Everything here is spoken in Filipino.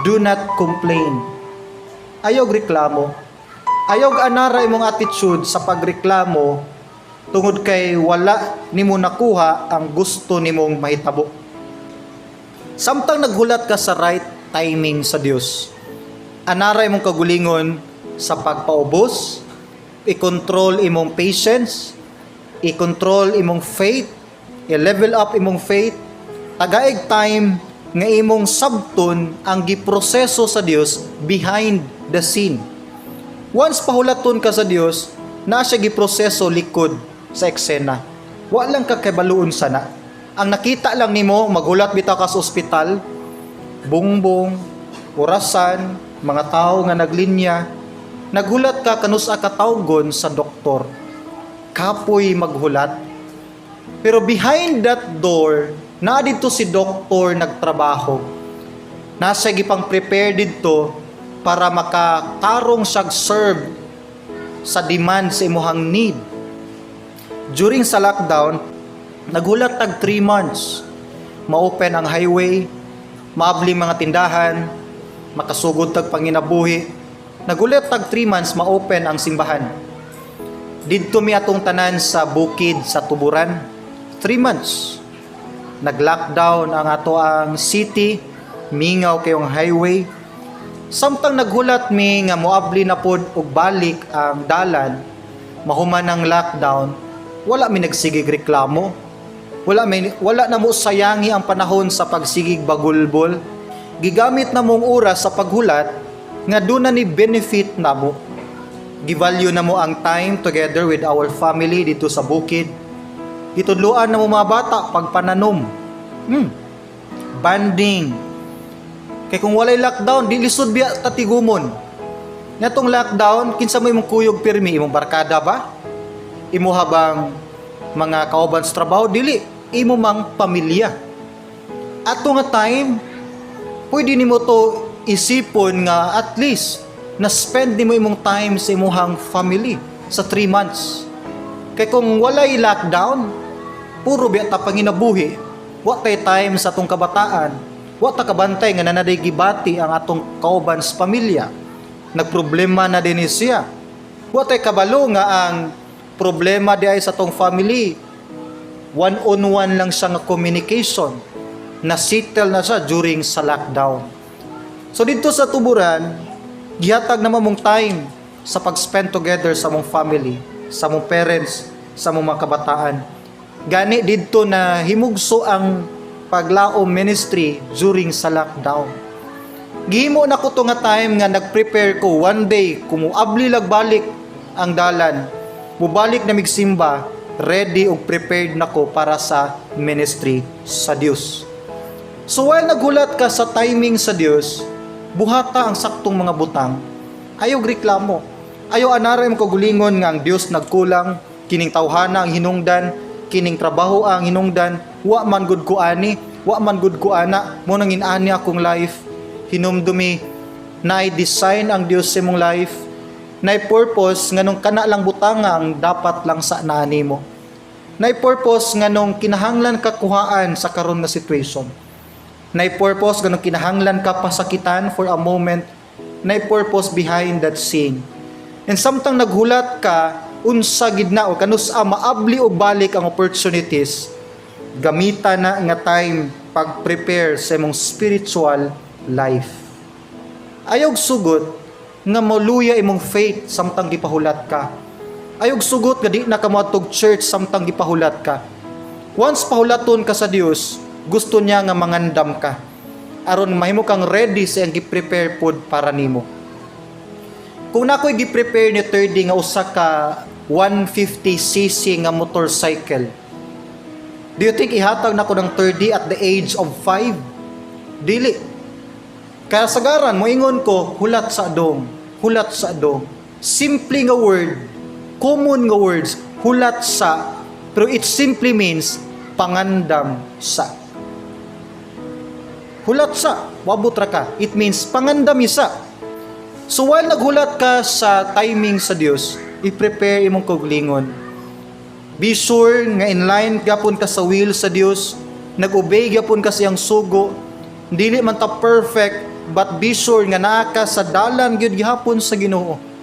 Do not complain. Ayog reklamo. Ayog anara imong attitude sa pagreklamo tungod kay wala nimo nakuha ang gusto nimong mahitabo. Samtang naghulat ka sa right timing sa Dios, anara imong kagulingon sa pagpaubos, i-control imong patience, i-control imong faith, i-level up imong faith, tagaig time nga imong sabton ang giproseso sa Dios behind the scene. Once pahulaton ka sa Dios, na siya giproseso likod sa eksena. Wa lang ka kabaluon sana. Ang nakita lang nimo, maghulat bitaw ka sa ospital, bungbong, orasan, mga tao nga naglinya, naghulat ka kanusa ka tawgon sa doktor. Kapoy maghulat. Pero behind that door, na dito si doktor nagtrabaho. Nasa gipang prepare dito para makatarong siya serve sa demand sa imuhang need. During sa lockdown, naghulat tag 3 months. Ma-open ang highway, maabli mga tindahan, makasugod tag panginabuhi. Nagulat tag 3 months ma-open ang simbahan. Didto mi atong tanan sa bukid sa Tuburan. 3 months. Nag-lockdown ang ato ang city, mingaw kayong highway. Samtang naghulat mi nga moabli na pod og balik ang dalan, mahuman ang lockdown, wala mi nagsigig reklamo. Wala na mo sayangi ang panahon sa pagsigig bagulbol. Gigamit na mong oras sa paghulat nga doon na ni benefit na mo. Givalue na mo ang time together with our family dito sa bukid. Gitudluan na mo mga bata pagpananom. Banding. Kay kung walay lockdown, di lisod biya tatigumon. Natong lockdown, kinsa mo imong kuyog pirmi, imong barkada ba? Imo habang mga kauban sa trabaho, dili, imo mang pamilya. Ato nga time, pwede nimo to isipon nga at least na spend nimo imong time sa imuhang family sa 3 months. Kay kung walay lockdown, puro biya ta panginabuhi. Wa tay time sa atong kabataan. Wa ta kabantay nga nanaday gibati ang atong kauban sa pamilya. Nagproblema na din siya. Wa tay kabalo nga ang problema di ay sa atong family. One-on-one lang siya nga communication. Na-settle na siya during sa lockdown. So dito sa Tuburan, gihatag naman mong time sa pag-spend together sa mong family, sa mong parents, sa mong mga kabataan. Gani dito na himugso ang paglaom ministry during sa lockdown. Gihimo na ko to nga time nga nag-prepare ko one day kumuabli lagbalik ang dalan. Mubalik na migsimba, ready og prepared na ko para sa ministry sa Dios. So while naghulat ka sa timing sa Dios, buhata ang saktong mga butang. Ayaw reklamo. Ayaw anarem ko gulingon nga ang Dios nagkulang, kining tawhana ang hinungdan, kining trabaho ang hinungdan, wa man gud ko ani, wa man gud ko ana, mo nang inani akong life. Hinumdumi na design ang Dios sa imong life, na purpose nganong kana lang butanga ang dapat lang sa naani mo. Na purpose nganong kinahanglan ka kuhaan sa karon nga situation. Na purpose nganong kinahanglan ka pasakitan for a moment. Na purpose behind that scene. And samtang naghulat ka, unsa gid na o kanus-a maabli og balik ang opportunities, gamita na nga time pag-prepare sa imong spiritual life. Ayog sugot nga maluya imong faith samtang gipahulat ka. Ayog sugot nga di na ka moadtog church samtang gipahulat ka. Once pahulaton ka sa Dios, gusto niya nga mangandam ka aron mahimo kang ready sa ang gi-prepare pod para nimo. Kung nakoy gi-prepare ni 30 nga usa ka 150cc nga motorcycle, do you think ihatag na ko ng 30 at the age of 5? Dili. Kaya sagaran, moingon ko, hulat sa dong. Hulat sa dong. Simple nga word, common nga words, hulat sa, pero it simply means pangandam sa. Hulat sa, wabutra ka. It means pangandam isa. So while naghulat ka sa timing sa Dios, i-prepare imong kuglingon. Be sure nga in line gapon ka sa will sa Dios, nag-obey gapon ka sa iyang sugo. Dili man ta perfect, but be sure nga naa ka sa dalan gyud gihapon sa Ginoo.